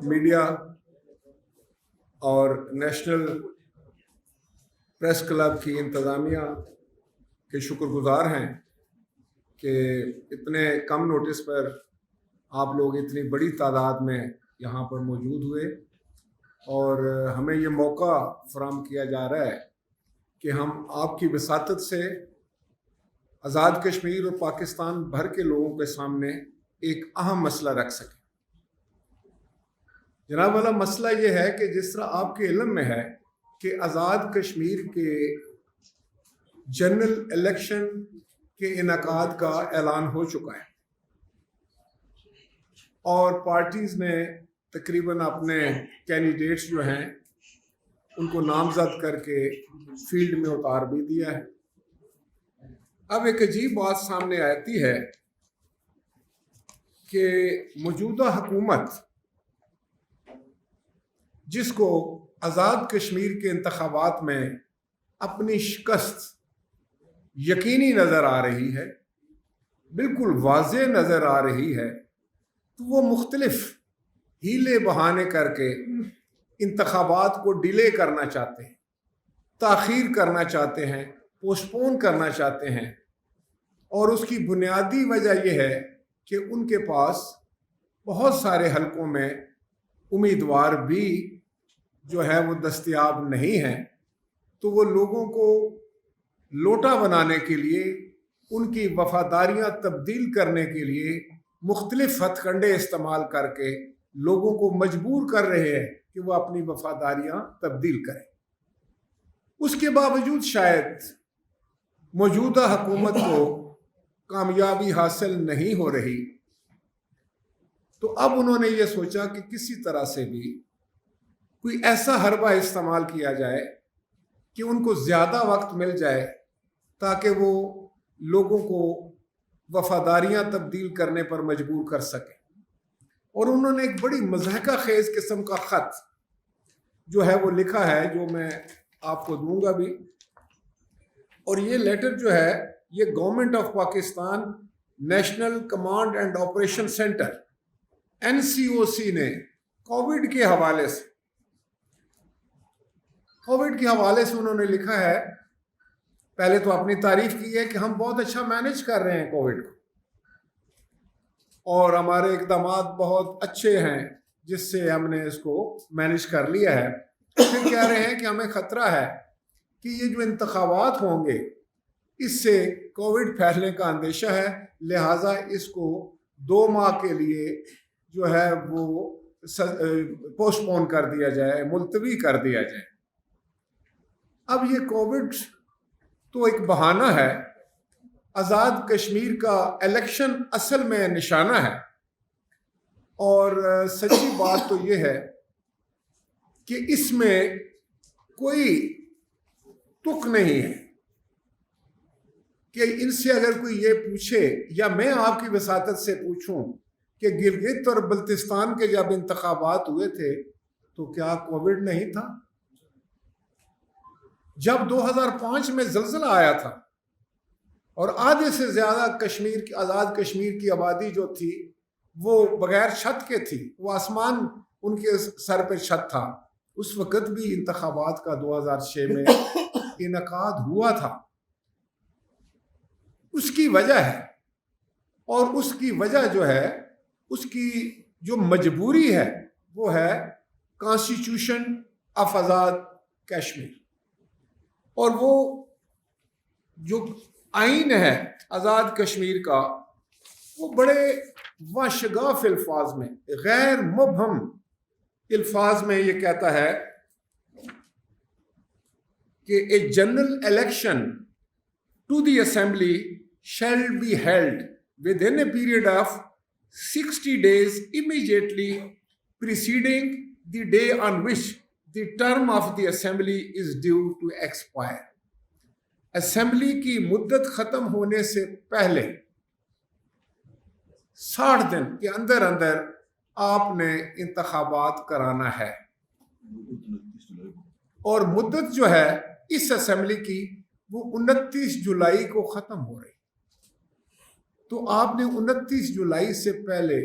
Media اور national press club کی انتظامیہ کے شکر گزار ہیں کہ اتنے کم نوٹس پر آپ لوگ اتنی بڑی تعداد میں یہاں پر موجود ہوئے اور ہمیں یہ موقع فراہم کیا جا رہا ہے کہ ہم آپ کی وساطت سے آزاد کشمیر اور پاکستان بھر کے لوگوں کے سامنے ایک اہم مسئلہ رکھ سکیں۔ جناب والا مسئلہ یہ ہے کہ جس طرح آپ کے علم میں ہے کہ آزاد کشمیر کے جنرل الیکشن کے انعقاد کا اعلان ہو چکا ہے اور پارٹیز نے تقریباً اپنے کینڈیڈیٹس جو ہیں ان کو نامزد کر کے فیلڈ میں اتار بھی دیا ہے۔ اب ایک عجیب بات سامنے آتی ہے کہ موجودہ حکومت جس کو آزاد کشمیر کے انتخابات میں اپنی شکست یقینی نظر آ رہی ہے، بالکل واضح نظر آ رہی ہے، تو وہ مختلف ہیلے بہانے کر کے انتخابات کو ڈیلے کرنا چاہتے ہیں، تاخیر کرنا چاہتے ہیں، پوسٹ پون کرنا چاہتے ہیں، اور اس کی بنیادی وجہ یہ ہے کہ ان کے پاس بہت سارے حلقوں میں امیدوار بھی جو ہے وہ دستیاب نہیں ہیں، تو وہ لوگوں کو لوٹا بنانے کے لیے، ان کی وفاداریاں تبدیل کرنے کے لیے مختلف ہتھ کنڈے استعمال کر کے لوگوں کو مجبور کر رہے ہیں کہ وہ اپنی وفاداریاں تبدیل کریں۔ اس کے باوجود شاید موجودہ حکومت کو کامیابی حاصل نہیں ہو رہی، تو اب انہوں نے یہ سوچا کہ کسی طرح سے بھی کوئی ایسا حربہ استعمال کیا جائے کہ ان کو زیادہ وقت مل جائے تاکہ وہ لوگوں کو وفاداریاں تبدیل کرنے پر مجبور کر سکیں۔ اور انہوں نے ایک بڑی مضحکہ خیز قسم کا خط جو ہے وہ لکھا ہے، جو میں آپ کو دوں گا بھی، اور یہ لیٹر جو ہے یہ government of Pakistan national command and operation centre NCOC نے کووڈ کے حوالے سے انہوں نے لکھا ہے۔ پہلے تو اپنی تعریف کی ہے کہ ہم بہت اچھا مینج کر رہے ہیں کووڈ کو اور ہمارے اقدامات بہت اچھے ہیں جس سے ہم نے اس کو مینج کر لیا ہے۔ پھر کہہ رہے ہیں کہ ہمیں خطرہ ہے کہ یہ جو انتخابات ہوں گے اس سے کووڈ پھیلنے کا اندیشہ ہے، لہٰذا اس کو 2 ماہ کے لیے جو ہے وہ پوسٹ پون کر دیا جائے، ملتوی کر دیا جائے۔ اب یہ کووڈ تو ایک بہانہ ہے، آزاد کشمیر کا الیکشن اصل میں نشانہ ہے، اور سچی بات تو یہ ہے کہ اس میں کوئی تک نہیں ہے کہ ان سے اگر کوئی یہ پوچھے یا میں آپ کی وساطت سے پوچھوں کہ گلگت اور بلتستان کے جب انتخابات ہوئے تھے تو کیا کووڈ نہیں تھا؟ جب 2005 میں زلزلہ آیا تھا اور آدھے سے زیادہ آزاد کشمیر کی آبادی جو تھی وہ بغیر چھت کے تھی، وہ آسمان ان کے سر پہ چھت تھا، اس وقت بھی انتخابات کا 2006 میں انعقاد ہوا تھا۔ اس کی وجہ ہے، اور اس کی وجہ جو ہے، اس کی جو مجبوری ہے وہ ہے کانسٹیٹیوشن آف آزاد کشمیر، اور وہ جو آئین ہے آزاد کشمیر کا وہ بڑے واشگاف الفاظ میں، غیر مبہم الفاظ میں یہ کہتا ہے کہ a general election to the assembly shall be held within a period of 60 days immediately preceding the day on which the term of the assembly is due to expire. Assembly کی مدت ختم ہونے سے پہلے 60 دن کے اندر آپ نے انتخابات کرانا ہے، اور مدت جو ہے اس اسمبلی کی وہ 29 جولائی کو ختم ہو رہی، تو آپ نے 29 جولائی سے پہلے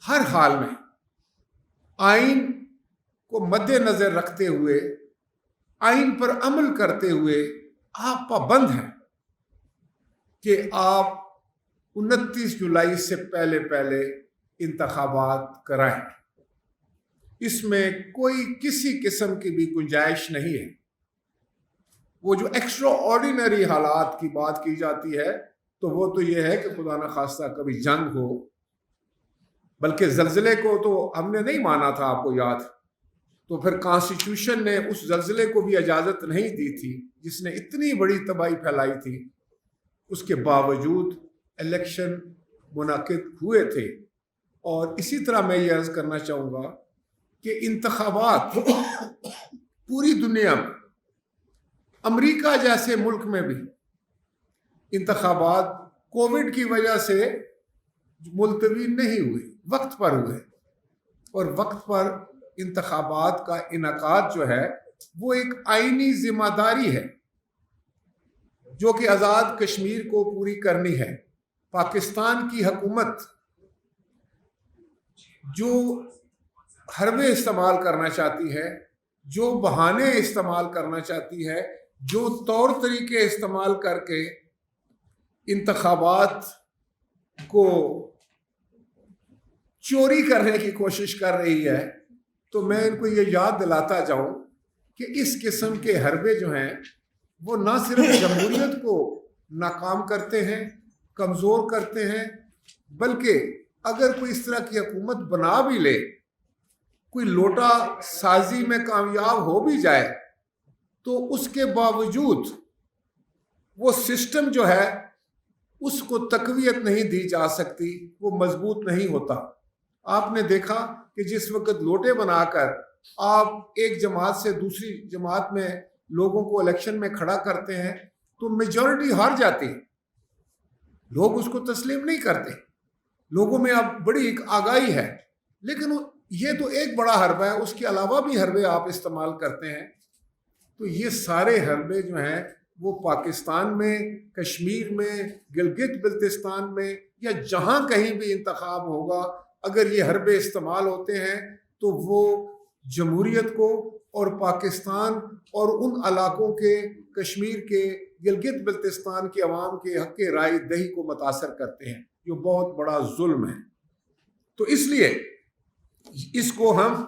ہر حال میں آئین کو مد نظر رکھتے ہوئے، آئین پر عمل کرتے ہوئے آپ پابند ہیں کہ آپ 29 جولائی سے پہلے انتخابات کرائیں۔ اس میں کوئی کسی قسم کی بھی گنجائش نہیں ہے۔ وہ جو ایکسٹرا آرڈینری حالات کی بات کی جاتی ہے تو وہ تو یہ ہے کہ خدا نخواستہ کبھی جنگ ہو، بلکہ زلزلے کو تو ہم نے نہیں مانا تھا، آپ کو یاد، تو پھر کانسٹیٹیوشن نے اس زلزلے کو بھی اجازت نہیں دی تھی جس نے اتنی بڑی تباہی پھیلائی تھی۔ اس کے باوجود الیکشن منعقد ہوئے تھے۔ اور اسی طرح میں یہ عرض کرنا چاہوں گا کہ انتخابات پوری دنیا میں، امریکہ جیسے ملک میں بھی انتخابات کووڈ کی وجہ سے ملتوی نہیں ہوئے، وقت پر ہوئے، اور وقت پر انتخابات کا انعقاد جو ہے وہ ایک آئینی ذمہ داری ہے جو کہ آزاد کشمیر کو پوری کرنی ہے۔ پاکستان کی حکومت جو حربے استعمال کرنا چاہتی ہے، جو بہانے استعمال کرنا چاہتی ہے، جو طور طریقے استعمال کر کے انتخابات کو چوری کرنے کی کوشش کر رہی ہے، تو میں ان کو یہ یاد دلاتا جاؤں کہ اس قسم کے حربے جو ہیں وہ نہ صرف جمہوریت کو ناکام کرتے ہیں، کمزور کرتے ہیں، بلکہ اگر کوئی اس طرح کی حکومت بنا بھی لے، کوئی لوٹا سازی میں کامیاب ہو بھی جائے، تو اس کے باوجود وہ سسٹم جو ہے اس کو تقویت نہیں دی جا سکتی، وہ مضبوط نہیں ہوتا۔ آپ نے دیکھا کہ جس وقت لوٹے بنا کر آپ ایک جماعت سے دوسری جماعت میں لوگوں کو الیکشن میں کھڑا کرتے ہیں تو میجورٹی ہار جاتی ہے، لوگ اس کو تسلیم نہیں کرتے، لوگوں میں اب بڑی ایک آگاہی ہے۔ لیکن یہ تو ایک بڑا حربہ ہے، اس کے علاوہ بھی حربے آپ استعمال کرتے ہیں۔ تو یہ سارے حربے جو ہیں وہ پاکستان میں، کشمیر میں، گلگت بلتستان میں، یا جہاں کہیں بھی انتخاب ہوگا، اگر یہ حربے استعمال ہوتے ہیں تو وہ جمہوریت کو اور پاکستان اور ان علاقوں کے، کشمیر کے، گلگت بلتستان کے عوام کے حق رائے دہی کو متاثر کرتے ہیں، جو بہت بڑا ظلم ہے۔ تو اس لیے اس کو ہم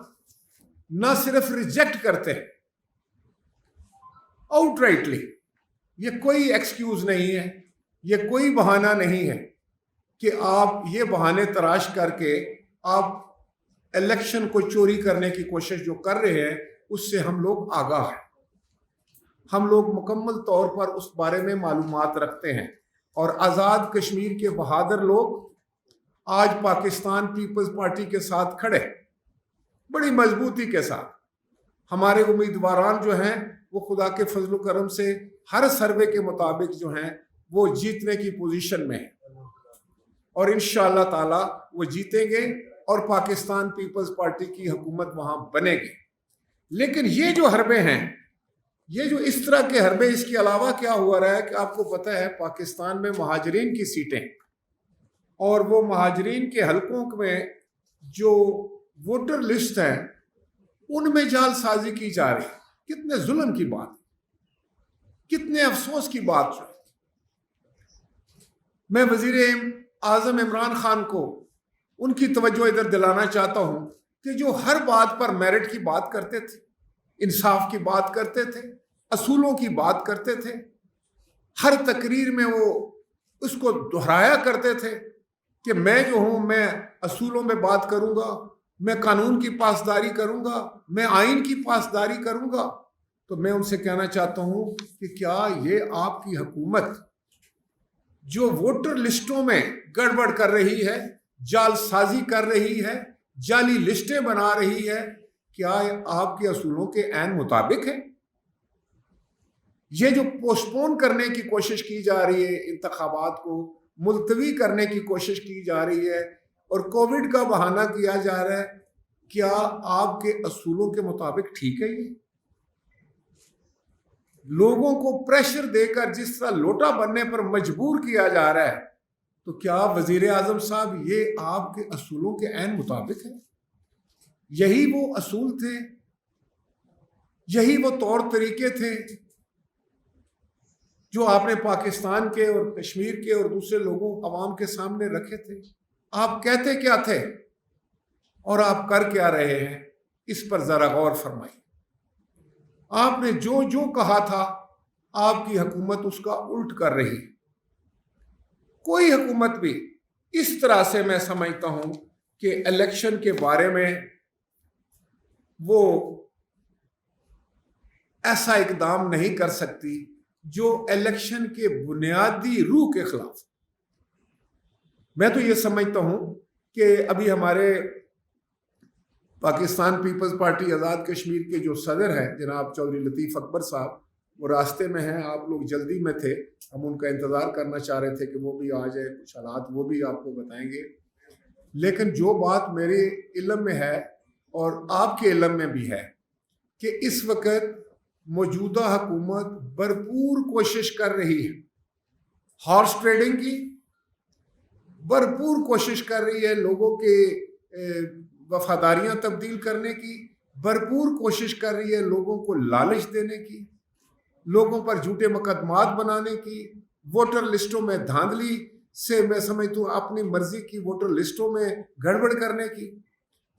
نہ صرف ریجیکٹ کرتے ہیں آؤٹ رائٹلی، یہ کوئی ایکسکیوز نہیں ہے، یہ کوئی بہانہ نہیں ہے کہ آپ یہ بہانے تراش کر کے آپ الیکشن کو چوری کرنے کی کوشش جو کر رہے ہیں اس سے ہم لوگ آگاہ ہیں، ہم لوگ مکمل طور پر اس بارے میں معلومات رکھتے ہیں۔ اور آزاد کشمیر کے بہادر لوگ آج پاکستان پیپلز پارٹی کے ساتھ کھڑے، بڑی مضبوطی کے ساتھ۔ ہمارے امیدواران جو ہیں وہ خدا کے فضل و کرم سے ہر سروے کے مطابق جو ہیں وہ جیتنے کی پوزیشن میں ہیں، اور انشاءاللہ تعالی وہ جیتیں گے اور پاکستان پیپلز پارٹی کی حکومت وہاں بنے گی۔ لیکن یہ جو حربے ہیں، یہ جو اس طرح کے حربے، اس کے علاوہ کیا ہوا رہا ہے کہ آپ کو پتہ ہے پاکستان میں مہاجرین کی سیٹیں، اور وہ مہاجرین کے حلقوں میں جو ووٹر لسٹ ہیں ان میں جعل سازی کی جا رہی ہے۔ کتنے ظلم کی بات، کتنے افسوس کی بات ہے۔ میں وزیر اعظم عمران خان کو ان کی توجہ ادھر دلانا چاہتا ہوں کہ جو ہر بات پر میرٹ کی بات کرتے تھے، انصاف کی بات کرتے تھے، اصولوں کی بات کرتے تھے، ہر تقریر میں وہ اس کو دہرایا کرتے تھے کہ میں جو ہوں میں اصولوں میں بات کروں گا، میں قانون کی پاسداری کروں گا، میں آئین کی پاسداری کروں گا۔ تو میں ان سے کہنا چاہتا ہوں کہ کیا یہ آپ کی حکومت جو ووٹر لسٹوں میں گڑبڑ کر رہی ہے، جعل سازی کر رہی ہے، جعلی لسٹیں بنا رہی ہے، کیا آپ کے اصولوں کے عین مطابق ہے؟ یہ جو پوسٹ پون کرنے کی کوشش کی جا رہی ہے، انتخابات کو ملتوی کرنے کی کوشش کی جا رہی ہے اور کووڈ کا بہانہ کیا جا رہا ہے، کیا آپ کے اصولوں کے مطابق ٹھیک ہے؟ یہ لوگوں کو پریشر دے کر جس طرح لوٹا بننے پر مجبور کیا جا رہا ہے، تو کیا وزیر اعظم صاحب یہ آپ کے اصولوں کے عین مطابق ہے؟ یہی وہ اصول تھے، یہی وہ طور طریقے تھے جو آپ نے پاکستان کے اور کشمیر کے اور دوسرے لوگوں عوام کے سامنے رکھے تھے۔ آپ کہتے کیا تھے اور آپ کر کیا رہے ہیں، اس پر ذرا غور فرمائیے۔ آپ نے جو جو کہا تھا آپ کی حکومت اس کا الٹ کر رہی ہے۔ کوئی حکومت بھی اس طرح سے میں سمجھتا ہوں کہ الیکشن کے بارے میں وہ ایسا اقدام نہیں کر سکتی جو الیکشن کے بنیادی روح کے خلاف۔ میں تو یہ سمجھتا ہوں کہ ابھی ہمارے پاکستان پیپلز پارٹی آزاد کشمیر کے جو صدر ہیں جناب چودھری لطیف اکبر صاحب، وہ راستے میں ہیں، آپ لوگ جلدی میں تھے، ہم ان کا انتظار کرنا چاہ رہے تھے کہ وہ بھی آ جائے، کچھ حالات وہ بھی آپ کو بتائیں گے۔ لیکن جو بات میرے علم میں ہے اور آپ کے علم میں بھی ہے کہ اس وقت موجودہ حکومت بھرپور کوشش کر رہی ہے ہارس ٹریڈنگ کی، بھرپور کوشش کر رہی ہے لوگوں کے وفاداریاں تبدیل کرنے کی، بھرپور کوشش کر رہی ہے لوگوں کو لالچ دینے کی، لوگوں پر جھوٹے مقدمات بنانے کی، ووٹر لسٹوں میں دھاندلی سے میں سمجھتا ہوں اپنی مرضی کی ووٹر لسٹوں میں گڑبڑ کرنے کی۔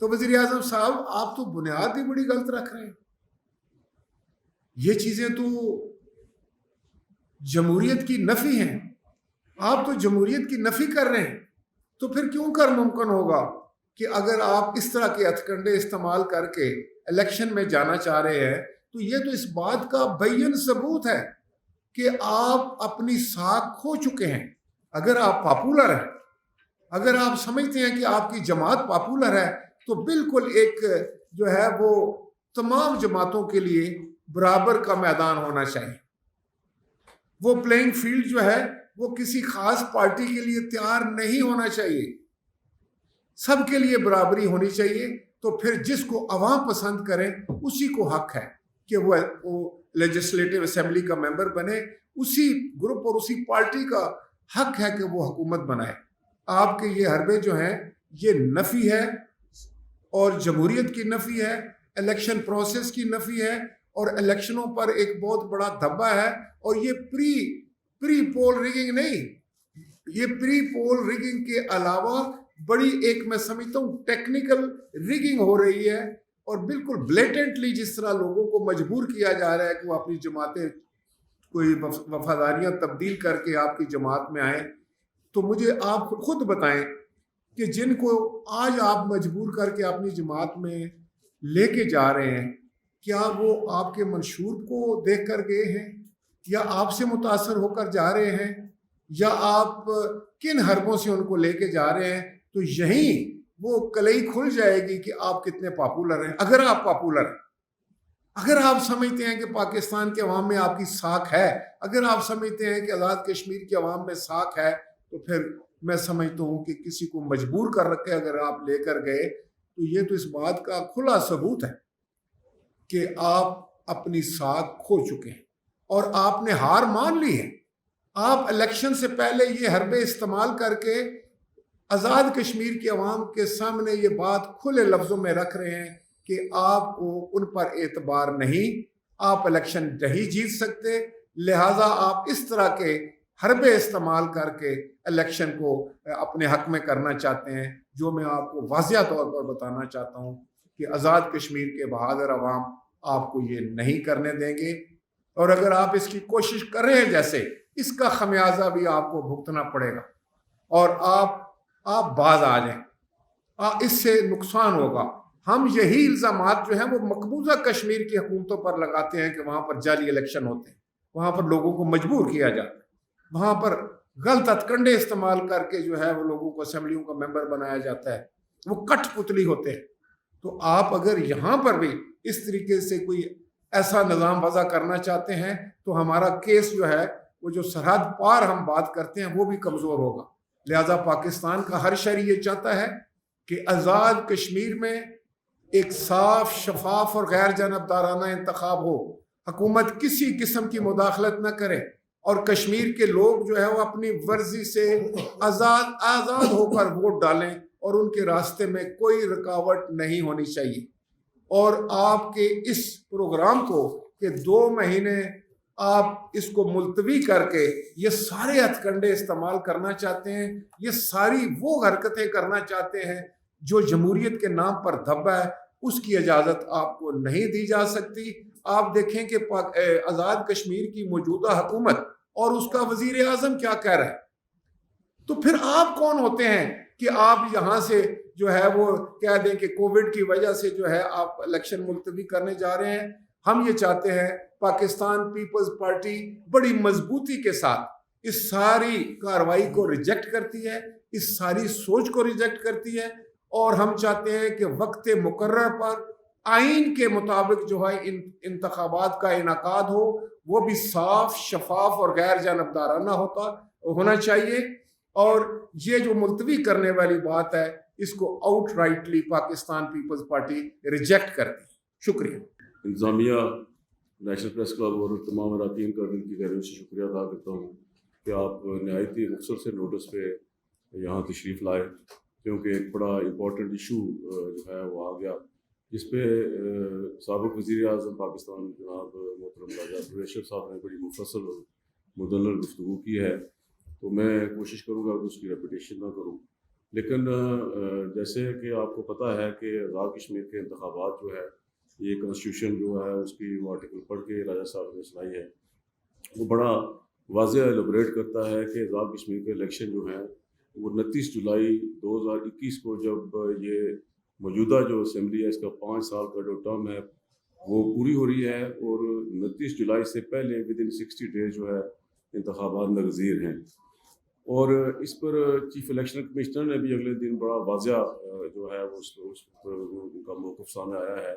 تو وزیر اعظم صاحب آپ تو بنیاد ہی بڑی غلط رکھ رہے ہیں۔ یہ چیزیں تو جمہوریت کی نفی ہیں، آپ تو جمہوریت کی نفی کر رہے ہیں۔ تو پھر کیوں کر ممکن ہوگا کہ اگر آپ اس طرح کے ہتھ کنڈے استعمال کر کے الیکشن میں جانا چاہ رہے ہیں تو یہ تو اس بات کا بین ثبوت ہے کہ آپ اپنی ساکھ کھو چکے ہیں۔ اگر آپ پاپولر ہیں، اگر آپ سمجھتے ہیں کہ آپ کی جماعت پاپولر ہے تو بالکل ایک جو ہے وہ تمام جماعتوں کے لیے برابر کا میدان ہونا چاہیے۔ وہ پلینگ فیلڈ جو ہے وہ کسی خاص پارٹی کے لیے تیار نہیں ہونا چاہیے، سب کے لیے برابری ہونی چاہیے۔ تو پھر جس کو عوام پسند کریں اسی کو حق ہے کہ وہ لیجسلیٹو اسمبلی کا ممبر بنے، اسی گروپ اور اسی پارٹی کا حق ہے کہ وہ حکومت بنائے۔ آپ کے یہ حربے جو ہیں یہ نفی ہے اور جمہوریت کی نفی ہے، الیکشن پروسیس کی نفی ہے، اور الیکشنوں پر ایک بہت بڑا دھبا ہے۔ اور یہ پری پول ریگنگ نہیں، یہ پری پول ریگنگ کے علاوہ بڑی ایک میں سمجھتا ہوں ٹیکنیکل ریگنگ ہو رہی ہے، اور بالکل بلیٹنٹلی جس طرح لوگوں کو مجبور کیا جا رہا ہے کہ وہ اپنی جماعتیں کوئی وفاداریاں تبدیل کر کے آپ کی جماعت میں آئیں۔ تو مجھے آپ خود بتائیں کہ جن کو آج آپ مجبور کر کے اپنی جماعت میں لے کے جا رہے ہیں، کیا وہ آپ کے منشور کو دیکھ کر گئے ہیں، یا آپ سے متاثر ہو کر جا رہے ہیں، یا آپ کن حربوں سے ان کو لے کے جا رہے ہیں؟ تو یہیں وہ کلئی کھل جائے گی کہ آپ کتنے پاپولر ہیں۔ اگر آپ پاپولر ہیں، اگر آپ سمجھتے ہیں کہ پاکستان کے عوام میں آپ کی ساکھ ہے، اگر آپ سمجھتے ہیں کہ آزاد کشمیر کے عوام میں ساکھ ہے، تو پھر میں سمجھتا ہوں کہ کسی کو مجبور کر رکھے اگر آپ لے کر گئے تو یہ تو اس بات کا کھلا ثبوت ہے کہ آپ اپنی ساکھ کھو چکے ہیں اور آپ نے ہار مان لی ہے۔ آپ الیکشن سے پہلے یہ حربے استعمال کر کے آزاد کشمیر کے عوام کے سامنے یہ بات کھلے لفظوں میں رکھ رہے ہیں کہ آپ کو ان پر اعتبار نہیں، آپ الیکشن نہیں جیت سکتے، لہٰذا آپ اس طرح کے حربے استعمال کر کے الیکشن کو اپنے حق میں کرنا چاہتے ہیں۔ جو میں آپ کو واضح طور پر بتانا چاہتا ہوں کہ آزاد کشمیر کے بہادر عوام آپ کو یہ نہیں کرنے دیں گے، اور اگر آپ اس کی کوشش کر رہے ہیں جیسے، اس کا خمیازہ بھی آپ کو بھگتنا پڑے گا، اور آپ باز آ جائیں، اس سے نقصان ہوگا۔ ہم یہی الزامات جو ہیں وہ مقبوضہ کشمیر کی حکومتوں پر لگاتے ہیں کہ وہاں پر جعلی الیکشن ہوتے ہیں، وہاں پر لوگوں کو مجبور کیا جاتا ہے، وہاں پر غلط ہتھکنڈے استعمال کر کے جو ہے وہ لوگوں کو اسمبلیوں کا ممبر بنایا جاتا ہے، وہ کٹ پتلی ہوتے ہیں۔ تو آپ اگر یہاں پر بھی اس طریقے سے کوئی ایسا نظام وضع کرنا چاہتے ہیں تو ہمارا کیس جو ہے وہ جو سرحد پار ہم بات کرتے ہیں وہ بھی کمزور ہوگا۔ لہذا پاکستان کا ہر شہری یہ چاہتا ہے کہ آزاد کشمیر میں ایک صاف، شفاف اور غیر جانبدارانہ انتخاب ہو، حکومت کسی قسم کی مداخلت نہ کرے، اور کشمیر کے لوگ جو ہے وہ اپنی ورزی سے آزاد ہو کر ووٹ ڈالیں اور ان کے راستے میں کوئی رکاوٹ نہیں ہونی چاہیے. اور آپ کے اس پروگرام کو کہ 2 مہینے آپ اس کو ملتوی کر کے یہ سارے ہتھ کنڈے استعمال کرنا چاہتے ہیں، یہ ساری وہ حرکتیں کرنا چاہتے ہیں جو جمہوریت کے نام پر دھبا ہے، اس کی اجازت آپ کو نہیں دی جا سکتی. آپ دیکھیں کہ آزاد کشمیر کی موجودہ حکومت اور اس کا وزیر اعظم کیا کہہ رہا ہے. تو پھر آپ کون ہوتے ہیں کہ آپ یہاں سے جو ہے وہ کہہ دیں کہ کووڈ کی وجہ سے جو ہے آپ الیکشن ملتوی کرنے جا رہے ہیں. ہم یہ چاہتے ہیں پاکستان پیپلز پارٹی بڑی مضبوطی کے ساتھ اس ساری کارروائی کو ریجیکٹ کرتی ہے، اس ساری سوچ کو ریجیکٹ کرتی ہے، اور ہم چاہتے ہیں کہ وقت مقرر پر آئین کے مطابق جو ہے انتخابات کا انعقاد ہو، وہ بھی صاف، شفاف اور غیر جانبدارانہ ہونا چاہیے. اور یہ جو ملتوی کرنے والی بات ہے اس کو outrightly Pakistan Peoples Party reject کرتی ہے. شکریہ. انتظامیہ، نیشنل پریس کلب اور تمام اراکین کا دل کی گہرائیوں سے شکریہ ادا کرتا ہوں کہ آپ نہایت ہی مختصر سے نوٹس پہ یہاں تشریف لائے، کیونکہ ایک بڑا امپورٹنٹ ایشو جو ہے وہ آ گیا جس پہ سابق وزیر اعظم پاکستان جناب محترم راجہ پرویز اشرف صاحب نے بڑی مفصل اور مدلل گفتگو کی ہے. تو میں کوشش کروں گا کہ اس کی ریپیٹیشن نہ کروں، لیکن جیسے کہ آپ کو پتہ ہے کہ آزاد کشمیر کے انتخابات جو ہے یہ کنسٹیٹیوشن جو ہے اس کی وہ آرٹیکل پڑھ کے راجہ صاحب نے سنائی ہے، وہ بڑا واضح ایلیبریٹ کرتا ہے کہ آزاد کشمیر کے الیکشن جو ہیں وہ 29 جولائی 2021 کو جب یہ موجودہ جو اسمبلی ہے اس کا 5 سال کا جو ٹرم ہے وہ پوری ہو رہی ہے، اور 29 جولائی سے پہلے ودن 60 ڈیز جو ہے انتخابات ناگزیر ہیں. اور اس پر چیف الیکشن کمشنر نے بھی اگلے دن بڑا واضح جو ہے وہ اس پر ان کا موقف سامنے آیا ہے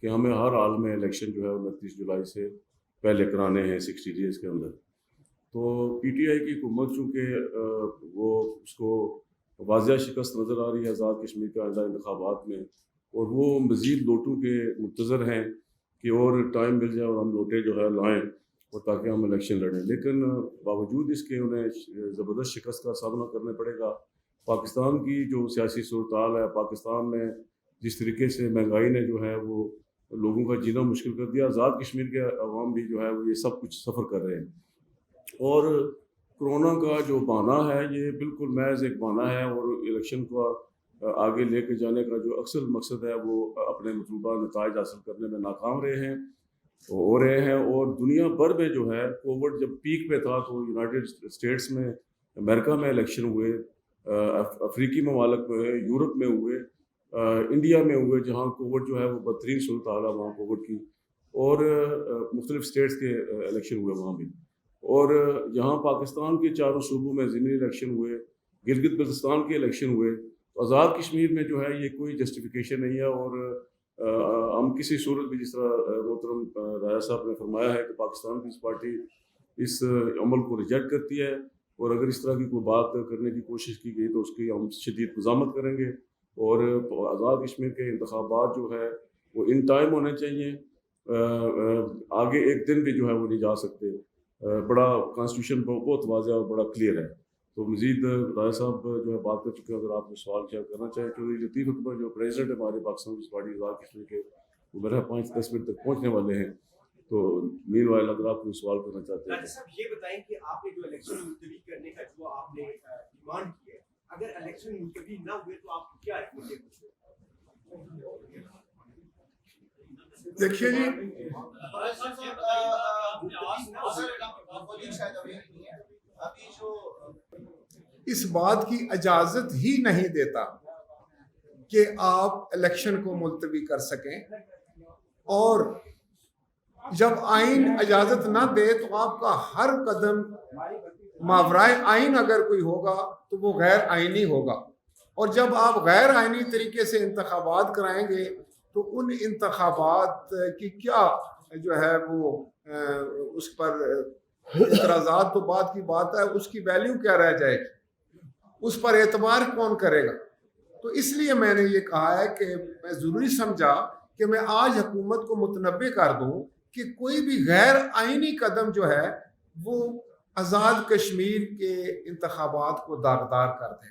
کہ ہمیں ہر حال میں الیکشن جو ہے وہ 29 جولائی سے پہلے کرانے ہیں 60 ڈیز کے اندر. تو پی ٹی آئی کی حکومت چونکہ وہ اس کو واضح شکست نظر آ رہی ہے آزاد کشمیر کے آئندہ انتخابات میں، اور وہ مزید لوٹوں کے منتظر ہیں کہ اور ٹائم مل جائے اور ہم لوٹے جو ہے لائیں اور تاکہ ہم الیکشن لڑیں. لیکن باوجود اس کے انہیں زبردست شکست کا سامنا کرنا پڑے گا. پاکستان کی جو سیاسی صورتحال ہے، پاکستان میں جس طریقے سے مہنگائی نے جو ہے وہ لوگوں کا جینا مشکل کر دیا، آزاد کشمیر کے عوام بھی جو ہے وہ یہ سب کچھ سفر کر رہے ہیں. اور کرونا کا جو بہانہ ہے یہ بالکل محض ایک بہانہ ہے، اور الیکشن کو آگے لے کے جانے کا جو اکثر مقصد ہے وہ اپنے مطلوبہ نتائج حاصل کرنے میں ناکام ہو رہے ہیں. اور دنیا بھر میں جو ہے کووڈ جب پیک پہ تھا تو یونائٹڈ اسٹیٹس میں، امریکہ میں الیکشن ہوئے، افریقی ممالک میں ہوئے، یورپ میں ہوئے، انڈیا میں ہوئے جہاں کووڈ جو ہے وہ بدترین صورتحال ہے وہاں کووڈ کی، اور مختلف اسٹیٹس کے الیکشن ہوئے وہاں بھی. اور یہاں پاکستان کے چاروں صوبوں میں ضمنی الیکشن ہوئے، گلگت بلتستان کے الیکشن ہوئے. آزاد کشمیر میں جو ہے یہ کوئی جسٹیفیکیشن نہیں ہے، اور ہم کسی صورت بھی، جس طرح محترم راجہ صاحب نے فرمایا ہے کہ پاکستان پیپلز پارٹی اس عمل کو ریجیکٹ کرتی ہے، اور اگر اس طرح کی کوئی بات کرنے کی کوشش کی گئی تو اس کی ہم شدید مذمت کریں گے. اور آزاد کشمیر کے انتخابات جو ہے وہ ان ٹائم ہونے چاہیے، آگے ایک دن بھی جو ہے وہ نہیں جا سکتے. بڑا کانسٹیٹیوشن بہت واضح اور بڑا کلیئر ہے. تو مزید راجہ صاحب جو ہے بات کر چکے ہیں، اگر آپ نے سوال کیا کرنا چاہیں. چودھری لطیف اکبر جو پریزیڈنٹ ہے ہمارے پاکستان پیپلز پارٹی آزاد کشمیر کے، وہ میرا 5-10 منٹ تک پہنچنے والے ہیں. تو مین وائل اگر آپ کوئی سوال کرنا چاہتے ہیں. راجہ صاحب یہ بتائیں کہ آپ نے جو الیکشن ملتوی کرنے کا جو آپ نے ڈیمانڈ کی ہے، اگر الیکشن ملتوی نہ ہوئے تو آپ کیا ہے؟ دیکھیے جی، اس بات کی اجازت ہی نہیں دیتا کہ آپ الیکشن کو ملتوی کر سکیں، اور جب آئین اجازت نہ دے تو آپ کا ہر قدم ماورائے آئین اگر کوئی ہوگا تو وہ غیر آئینی ہوگا. اور جب آپ غیر آئینی طریقے سے انتخابات کرائیں گے تو ان انتخابات کی کیا جو ہے وہ اس پر اعتراضات تو بات کی بات ہے، اس کی ویلیو کیا رہ جائے گی، اس پر اعتبار کون کرے گا. تو اس لیے میں نے یہ کہا ہے کہ میں ضروری سمجھا کہ میں آج حکومت کو متنبہ کر دوں کہ کوئی بھی غیر آئینی قدم جو ہے وہ آزاد کشمیر کے انتخابات کو داغدار کر دیں.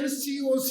NCOC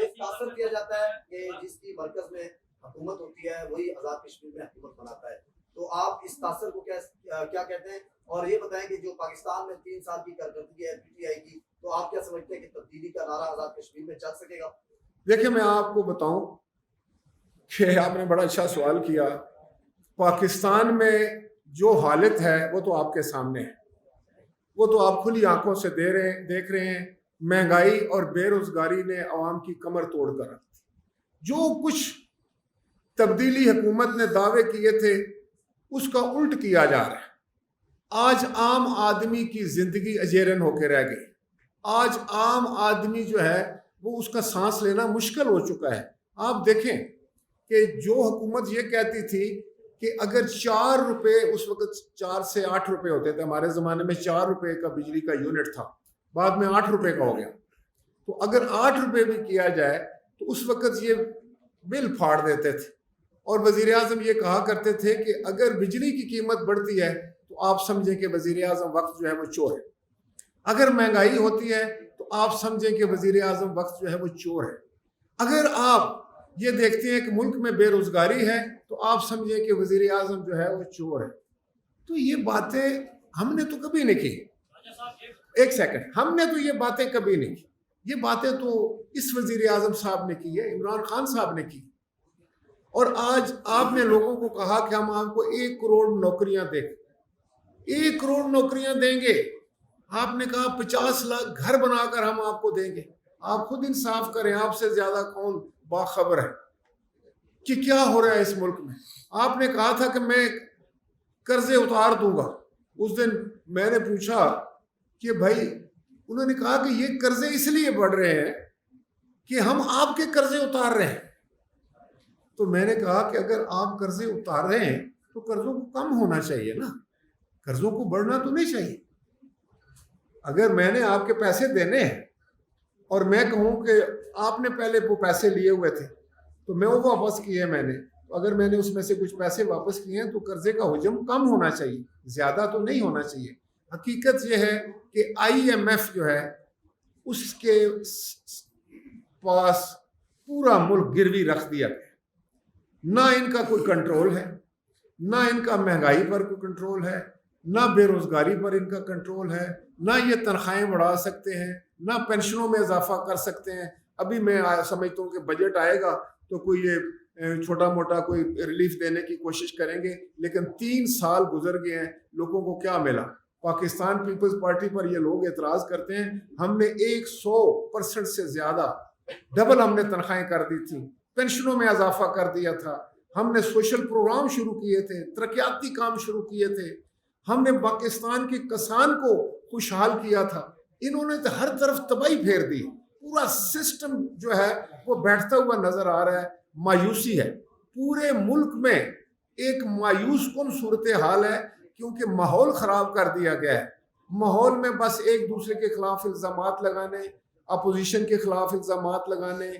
ایک تاثر کیا جاتا ہے کہ جس کی مرکز میں حکومت ہوتی ہے وہی آزاد کشمیر میں حکومت بناتا ہے، تو آپ اس تاثر کو کیا کہتے ہیں؟ اور یہ بتائیں کہ جو پاکستان میں 3 سال کی کارکردگی ہے پی ٹی آئی کی، تو آپ کیا سمجھتے ہیں کہ تبدیلی کا نعرہ آزاد کشمیر میں چل سکے گا؟ دیکھیں میں آپ کو بتاؤں کہ آپ نے بڑا اچھا سوال کیا. پاکستان میں جو حالت ہے وہ تو آپ کے سامنے ہے، وہ تو آپ کھلی آنکھوں سے دیکھ رہے ہیں. مہنگائی اور بے روزگاری نے عوام کی کمر توڑ کر رکھ دی. جو کچھ تبدیلی حکومت نے دعوے کیے تھے اس کا الٹ کیا جا رہا ہے. آج عام آدمی کی زندگی اجیرن ہو کے رہ گئی. آج عام آدمی جو ہے وہ اس کا سانس لینا مشکل ہو چکا ہے. آپ دیکھیں کہ جو حکومت یہ کہتی تھی کہ اگر 4 روپے، اس وقت 4 سے 8 روپے ہوتے تھے، ہمارے زمانے میں 4 روپے کا بجلی کا یونٹ تھا، بعد میں 8 روپے کا ہو گیا، تو اگر 8 روپے بھی کیا جائے تو اس وقت یہ بل پھاڑ دیتے تھے. اور وزیر اعظم یہ کہا کرتے تھے کہ اگر بجلی کی قیمت بڑھتی ہے تو آپ سمجھیں کہ وزیر اعظم وقت جو ہے وہ چور ہے. اگر مہنگائی ہوتی ہے تو آپ سمجھیں کہ وزیر اعظم وقت جو ہے وہ چور ہے. اگر آپ یہ دیکھتے ہیں کہ ملک میں بے روزگاری ہے تو آپ سمجھیں کہ وزیر اعظم جو ہے وہ چور ہے. تو یہ باتیں ہم نے تو کبھی نہیں کی. ایک سیکنڈ، ہم نے تو یہ باتیں کبھی نہیں کی. یہ باتیں تو اس وزیر اعظم صاحب نے کی ہے، عمران خان صاحب نے کی. اور آج آپ نے لوگوں کو کہا کہ ہم آپ کو 1 کروڑ نوکریاں دیں گے، 1 کروڑ نوکریاں دیں گے. آپ نے کہا 50 لاکھ گھر بنا کر ہم آپ کو دیں گے. آپ خود انصاف کریں، آپ سے زیادہ کون باخبر ہے کہ کیا ہو رہا ہے اس ملک میں. آپ نے کہا تھا کہ میں قرضے اتار دوں گا. اس دن میں نے پوچھا کہ بھائی، انہوں نے کہا کہ یہ قرضے اس لیے بڑھ رہے ہیں کہ ہم آپ کے قرضے اتار رہے ہیں. تو میں نے کہا کہ اگر آپ قرضے اتار رہے ہیں تو قرضوں کو کم ہونا چاہیے نا، قرضوں کو بڑھنا تو نہیں چاہیے. اگر میں نے آپ کے پیسے دینے ہیں اور میں کہوں کہ آپ نے پہلے وہ پیسے لیے ہوئے تھے تو میں وہ واپس کیے میں نے، تو اگر میں نے اس میں سے کچھ پیسے واپس کیے ہیں تو قرضے کا حجم کم ہونا چاہیے، زیادہ تو نہیں ہونا چاہیے. حقیقت یہ ہے کہ IMF جو ہے اس کے پاس پورا ملک گروی رکھ دیا گیا. نہ ان کا کوئی کنٹرول ہے، نہ ان کا مہنگائی پر کوئی کنٹرول ہے، نہ بے روزگاری پر ان کا کنٹرول ہے، نہ یہ تنخواہیں بڑھا سکتے ہیں، نہ پینشنوں میں اضافہ کر سکتے ہیں. ابھی میں سمجھتا ہوں کہ بجٹ آئے گا تو کوئی یہ چھوٹا موٹا کوئی ریلیف دینے کی کوشش کریں گے. لیکن 3 سال گزر گئے ہیں، لوگوں کو کیا ملا؟ پاکستان پیپلز پارٹی پر یہ لوگ اعتراض کرتے ہیں ہم نے 100% سے زیادہ ڈبل ہم نے تنخواہیں کر دی تھیں، پینشنوں میں اضافہ کر دیا تھا، ہم نے سوشل پروگرام شروع کیے تھے، ترقیاتی کام شروع کیے تھے، ہم نے پاکستان کے کسان کو خوشحال کیا تھا. انہوں نے تو ہر طرف تباہی پھیر دی. پورا سسٹم جو ہے وہ بیٹھتا ہوا نظر آ رہا ہے. مایوسی ہے پورے ملک میں، ایک مایوس کن صورتحال ہے کیونکہ ماحول خراب کر دیا گیا ہے. ماحول میں بس ایک دوسرے کے خلاف الزامات لگانے، اپوزیشن کے خلاف الزامات لگانے،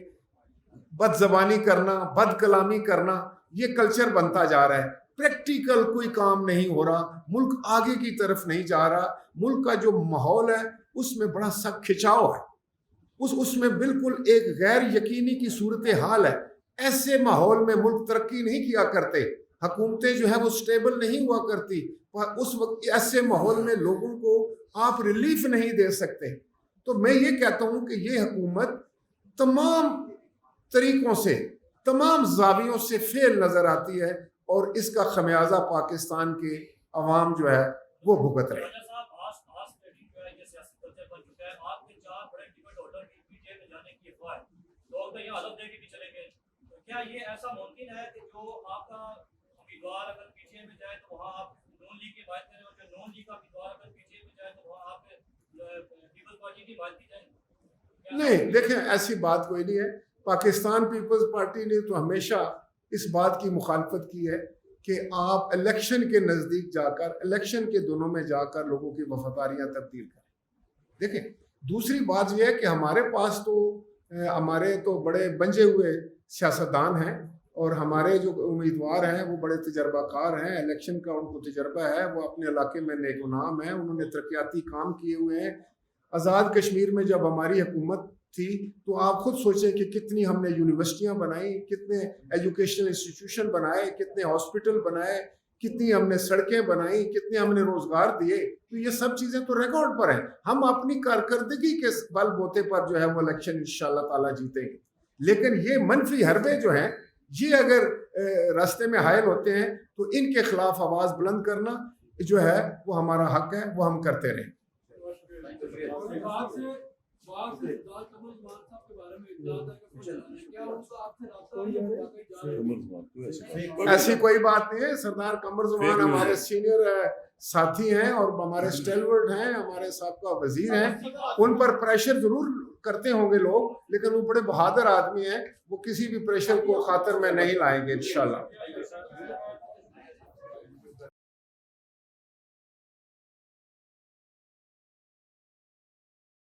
بد زبانی کرنا، بد کلامی کرنا، یہ کلچر بنتا جا رہا ہے. پریکٹیکل کوئی کام نہیں ہو رہا، ملک آگے کی طرف نہیں جا رہا. ملک کا جو ماحول ہے اس میں بڑا سخت کھچاؤ ہے، اس میں بالکل ایک غیر یقینی کی صورتحال ہے. ایسے ماحول میں ملک ترقی نہیں کیا کرتے، حکومتیں جو ہے وہ سٹیبل نہیں ہوا کرتی. اس وقت ایسے ماحول میں لوگوں کو آپ ریلیف نہیں دے سکتے. تو میں یہ کہتا ہوں کہ یہ حکومت تمام طریقوں سے، تمام زاویوں سے فیل نظر آتی ہے اور اس کا خمیازہ پاکستان کے عوام جو ہے وہ بھگت رہے ہیں. کیا یہ ایسا ممکن ہے کہ جو آپ کا امیدوار اگر پیچھے میں جائے تو وہاں آپ نون لیگ کی بات کریں، اور جو نون لیگ کا امیدوار اگر پیچھے میں جائے تو وہاں آپ پیپلز پارٹی کی بات کی جائے؟ نہیں، دیکھیں ایسی بات کوئی نہیں ہے. پاکستان پیپلز پارٹی نے تو ہمیشہ اس بات کی مخالفت کی ہے کہ آپ الیکشن کے نزدیک جا کر، الیکشن کے دنوں میں جا کر لوگوں کی وفاداریاں تبدیل کریں. دیکھیں دوسری بات یہ ہے کہ ہمارے تو بڑے بنجے ہوئے سیاستدان ہیں اور ہمارے جو امیدوار ہیں وہ بڑے تجربہ کار ہیں، الیکشن کا ان کو تجربہ ہے، وہ اپنے علاقے میں نیک و نام ہیں، انہوں نے ترقیاتی کام کیے ہوئے ہیں. آزاد کشمیر میں جب ہماری حکومت تھی تو آپ خود سوچیں کہ کتنی ہم نے یونیورسٹیاں بنائی, کتنے ایجوکیشنل انسٹیٹیوشن بنائے, کتنے ہاسپٹل بنائے, کتنی ہم نے سڑکیں بنائی, کتنے ہم نے روزگار دیے. تو یہ سب چیزیں تو ریکارڈ پر ہیں. ہم اپنی کارکردگی کے بل بوتے پر جو ہے وہ الیکشن انشاءاللہ تعالیٰ جیتیں گے. لیکن یہ منفی حربے جو ہیں یہ اگر راستے میں حائل ہوتے ہیں تو ان کے خلاف آواز بلند کرنا جو ہے وہ ہمارا حق ہے, وہ ہم کرتے رہیں. ایسی کوئی بات نہیں ہے. سردار قمر زمان ہمارے سینئر ساتھی ہیں اور ہمارے اسٹیلورڈ ہیں, ہمارے سابقہ وزیر ہیں. ان پر پریشر ضرور کرتے ہوں گے لوگ, لیکن وہ بڑے بہادر آدمی ہیں, وہ کسی بھی پریشر کو خاطر میں نہیں لائیں گے انشاءاللہ.